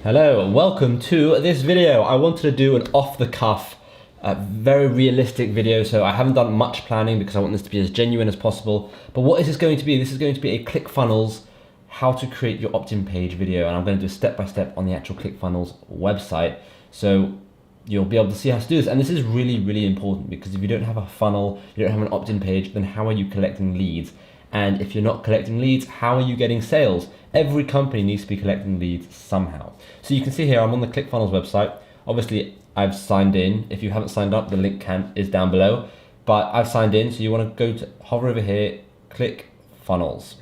Hello, welcome to this video. I wanted to do an off-the-cuff, very realistic video, so I haven't done much planning because I want this to be as genuine as possible. But what is this going to be? This is going to be a Clickfunnels how to create your opt-in page video, and I'm going to do step-by-step on the actual Clickfunnels website. So you'll be able to see how to do this. And this is really, really important because if you don't have a funnel, you don't have an opt-in page, then how are you collecting leads? And if you're not collecting leads, how are you getting sales? Every company needs to be collecting leads somehow. So you can see here, I'm on the Clickfunnels website. Obviously, I've signed in. If you haven't signed up, the link is down below. But I've signed in, so you want to go to hover over here, Clickfunnels.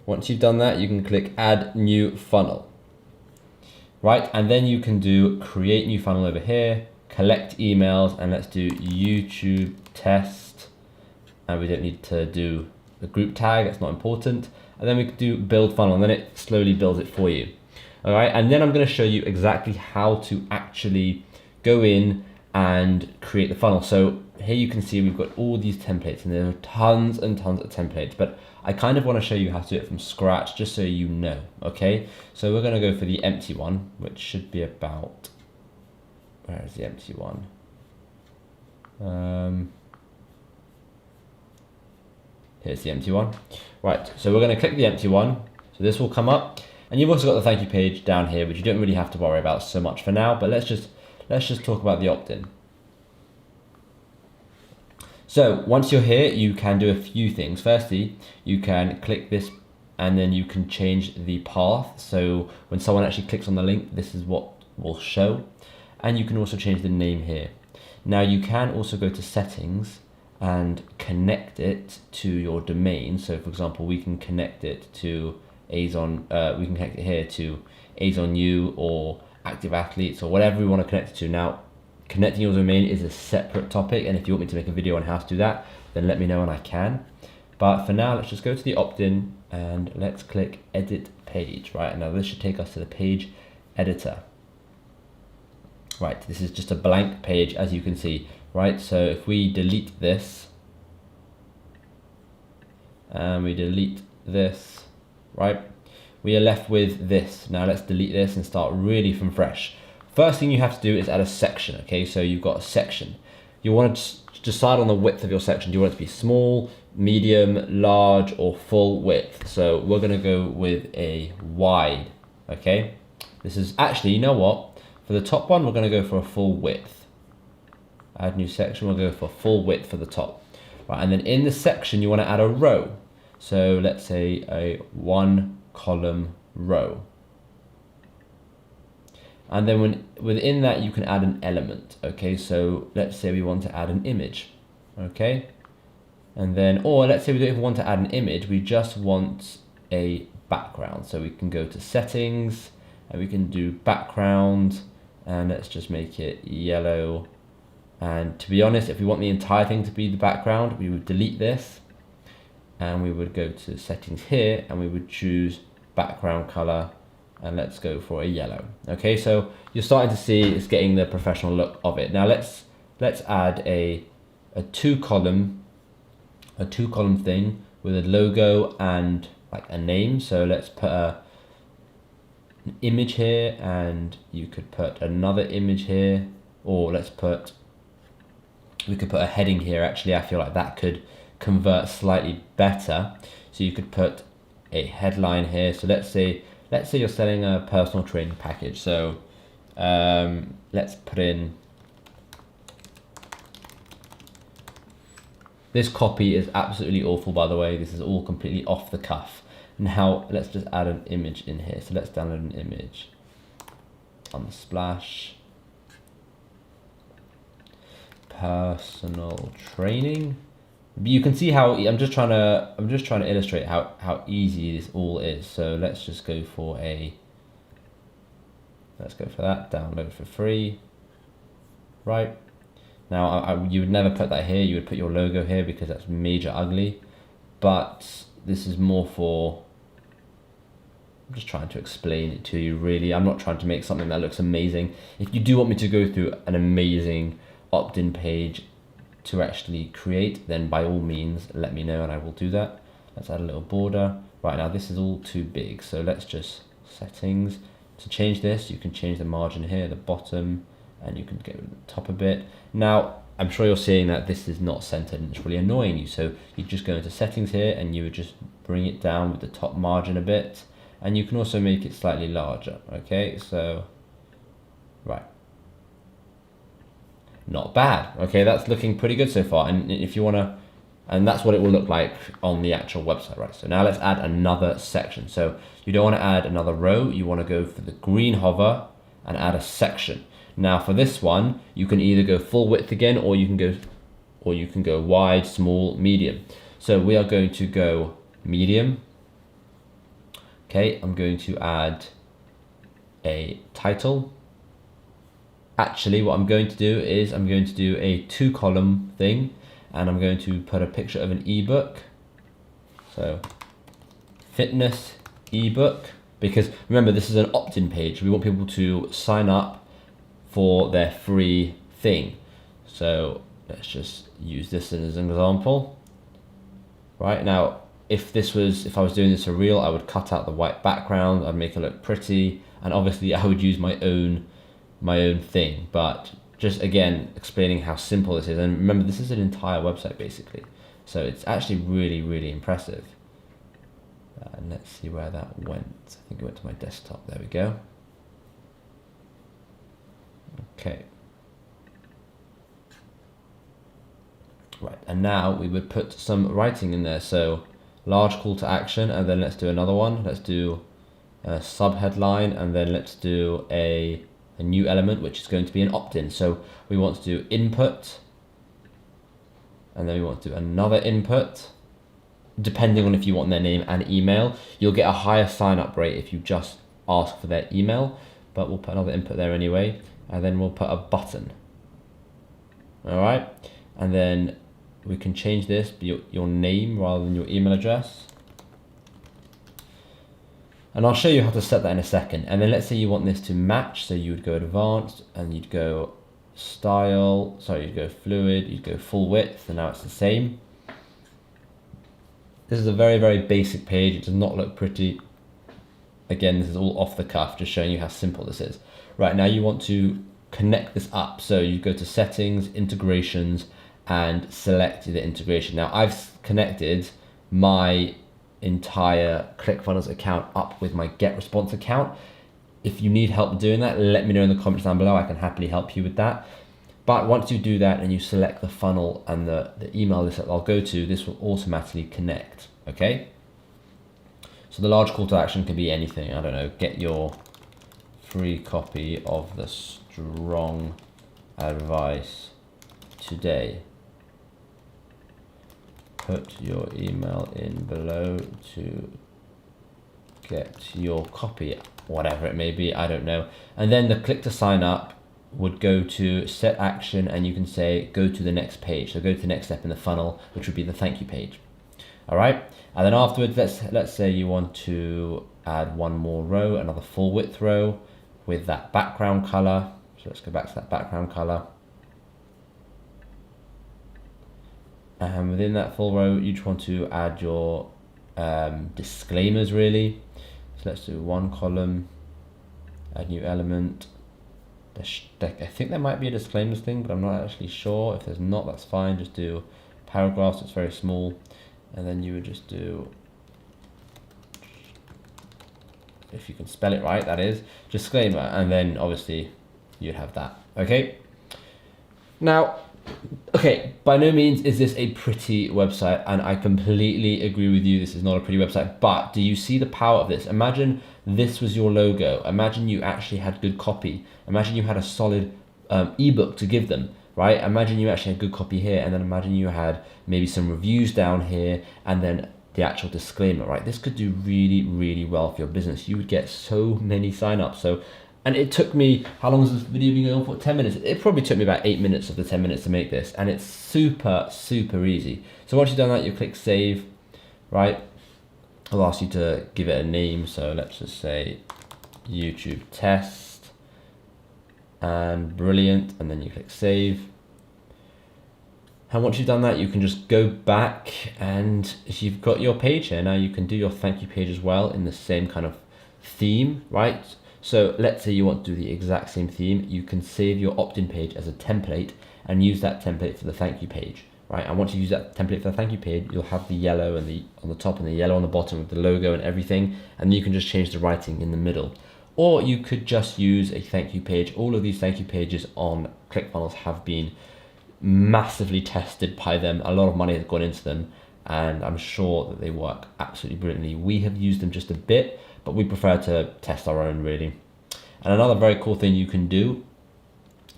Once you've done that, you can click Add New Funnel. Right, and then you can do Create New Funnel over here, collect emails, and let's do YouTube test. And we don't need to do the group tag, it's not important. And then we could do build funnel, and then it slowly builds it for you. All right, and then I'm gonna show you exactly how to actually go in and create the funnel. So here you can see we've got all these templates, and there are tons and tons of templates, but I kind of wanna show you how to do it from scratch, just so you know, okay? So we're gonna go for the empty one, which should be about, where is the empty one? Here's the empty one. Right, so we're gonna click the empty one. So this will come up, and you've also got the thank you page down here, which you don't really have to worry about so much for now, but let's just talk about the opt-in. So once you're here, you can do a few things. Firstly, you can click this and then you can change the path. So when someone actually clicks on the link, this is what will show. And you can also change the name here. Now you can also go to settings and connect it to your domain. So for example, we can connect it to Azon, we can connect it here to AzonU or Active Athletes or whatever we want to connect it to. Now, connecting your domain is a separate topic, and if you want me to make a video on how to do that, then let me know and I can. But for now, let's just go to the opt-in and let's click edit page, right? Now this should take us to the page editor. Right, this is just a blank page, as you can see. Right, so if we delete this and we delete this, right, we are left with this. Now let's delete this and start really from fresh. First thing you have to do is add a section, okay? So you've got a section. You want to decide on the width of your section. Do you want it to be small, medium, large, or full width? So we're gonna go with a wide, okay? This is actually, you know what? For the top one, we're gonna go for a full width. Add new section, we'll go for full width for the top. Right, and then in the section, you want to add a row. So let's say a 1-column row. And then within that, you can add an element, okay? So let's say we want to add an image, okay? And then, or let's say we don't even want to add an image, we just want a background. So we can go to settings, and we can do background, and let's just make it yellow. And to be honest, if we want the entire thing to be the background, we would delete this and we would go to settings here and we would choose background color, and let's go for a yellow. Okay, so you're starting to see it's getting the professional look of it. Now let's add a two column thing with a logo and like a name. So let's put an image here, and you could put another image here, or we could put a heading here. Actually, I feel like that could convert slightly better. So you could put a headline here. So let's say you're selling a personal training package. So let's put in, this copy is absolutely awful, by the way. This is all completely off the cuff. Now let's just add an image in here. So let's download an image on the splash. Personal training. You can see how I'm just trying to illustrate how easy this all is. So let's just go for that, download for free. Right, now you would never put that here, you would put your logo here because that's major ugly, but this is more for, I'm just trying to explain it to you really. I'm not trying to make something that looks amazing. If you do want me to go through an amazing opt-in page to actually create, then by all means let me know and I will do that. Let's add a little border. Right, now this is all too big, so let's just settings. To change this, you can change the margin here, the bottom, and you can get rid of the top a bit. Now, I'm sure you're seeing that this is not centered and it's really annoying you. So you just go into settings here and you would just bring it down with the top margin a bit. And you can also make it slightly larger. Okay, so, right. Not bad. Okay, that's looking pretty good so far. And if you wanna, and that's what it will look like on the actual website, right? So now let's add another section. So you don't want to add another row, you want to go for the green hover and add a section. Now for this one, you can either go full width again, or you can go wide, small, medium. So we are going to go medium. Okay, I'm going to add a title. Actually, what I'm going to do is I'm going to do a 2-column thing, and I'm going to put a picture of an ebook. So fitness ebook, because remember, this is an opt-in page. We want people to sign up for their free thing. So let's just use this as an example. Right now, if I was doing this for real, I would cut out the white background, I'd make it look pretty, and obviously I would use my own thing, but just again explaining how simple this is. And remember, this is an entire website basically, so it's actually really, really impressive. And let's see where that went. I think it went to my desktop. There we go. Okay, right, and now we would put some writing in there. So large call to action, and then let's do another one. Let's do a sub-headline, and then let's do a new element, which is going to be an opt-in. So we want to do input, and then we want to do another input. Depending on if you want their name and email, you'll get a higher sign-up rate if you just ask for their email, but we'll put another input there anyway, and then we'll put a button. All right, and then we can change this, your name rather than your email address. And I'll show you how to set that in a second. And then let's say you want this to match. So you would go advanced and you'd go style, sorry, you'd go fluid, you'd go full width, and now it's the same. This is a very, very basic page. It does not look pretty. Again, this is all off the cuff, just showing you how simple this is. Right, now you want to connect this up. So you go to settings, integrations, and select the integration. Now I've connected my entire Clickfunnels account up with my GetResponse account. If you need help doing that, let me know in the comments down below. I can happily help you with that. But once you do that and you select the funnel and the email list that I'll go to, this will automatically connect, okay? So the large call to action can be anything. I don't know, get your free copy of the strong advice today. Put your email in below to get your copy, whatever it may be, I don't know. And then the click to sign up would go to set action, and you can say go to the next page. So go to the next step in the funnel, which would be the thank you page. All right, and then afterwards, let's say you want to add one more row, another full width row with that background color. So let's go back to that background color. And within that full row, you just want to add your disclaimers really. So let's do one column, add new element. I think there might be a disclaimers thing, but I'm not actually sure. If there's not, that's fine. Just do paragraphs, it's very small. And then you would just do, if you can spell it right, that is, disclaimer. And then obviously you'd have that, okay? Now, okay, by no means is this a pretty website, and I completely agree with you, this is not a pretty website, but do you see the power of this? Imagine this was your logo. Imagine you actually had good copy. Imagine you had a solid ebook to give them, right? Imagine you actually had good copy here, and then imagine you had maybe some reviews down here, and then the actual disclaimer, right? This could do really, really well for your business. You would get so many signups. So, and it took me, how long has this video been going on for? 10 minutes. It probably took me about 8 minutes of the 10 minutes to make this, and it's super, super easy. So once you've done that, you click save, right? I'll ask you to give it a name. So let's just say YouTube test, and brilliant. And then you click save. And once you've done that, you can just go back, and if you've got your page here, now you can do your thank you page as well in the same kind of theme, right? So let's say you want to do the exact same theme, you can save your opt-in page as a template and use that template for the thank you page, right? And once you use that template for the thank you page, you'll have the yellow and on the top and the yellow on the bottom with the logo and everything, and you can just change the writing in the middle. Or you could just use a thank you page. All of these thank you pages on ClickFunnels have been massively tested by them. A lot of money has gone into them, and I'm sure that they work absolutely brilliantly. We have used them just a bit, but we prefer to test our own really. And another very cool thing you can do,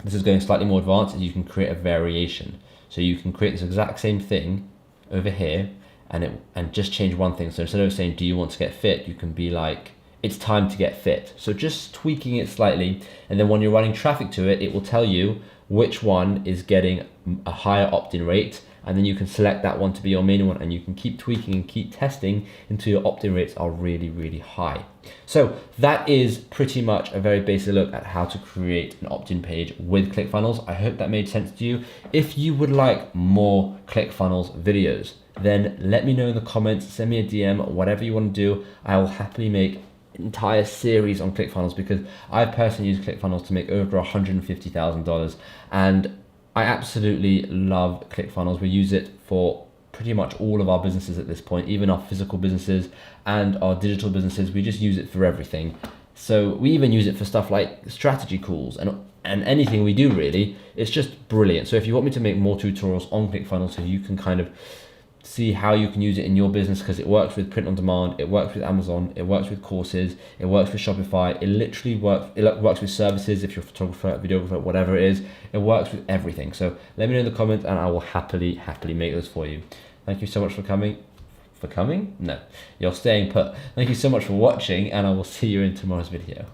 this is going slightly more advanced, is you can create a variation. So you can create this exact same thing over here and just change one thing. So instead of saying, do you want to get fit? You can be like, it's time to get fit. So just tweaking it slightly. And then when you're running traffic to it, it will tell you which one is getting a higher opt-in rate. And then you can select that one to be your main one, and you can keep tweaking and keep testing until your opt-in rates are really, really high. So that is pretty much a very basic look at how to create an opt-in page with ClickFunnels. I hope that made sense to you. If you would like more ClickFunnels videos, then let me know in the comments, send me a DM, whatever you want to do. I will happily make an entire series on ClickFunnels, because I've personally used ClickFunnels to make over $150,000, and I absolutely love ClickFunnels. We use it for pretty much all of our businesses at this point, even our physical businesses and our digital businesses. We just use it for everything. So we even use it for stuff like strategy calls and anything we do really. It's just brilliant. So if you want me to make more tutorials on ClickFunnels so you can kind of see how you can use it in your business, because it works with print on demand, it works with Amazon, it works with courses, it works with Shopify, it literally works with services if you're a photographer, videographer, whatever it is, it works with everything. So let me know in the comments and I will happily make those for you. Thank you so much for coming. No, you're staying put. Thank you so much for watching, and I will see you in tomorrow's video.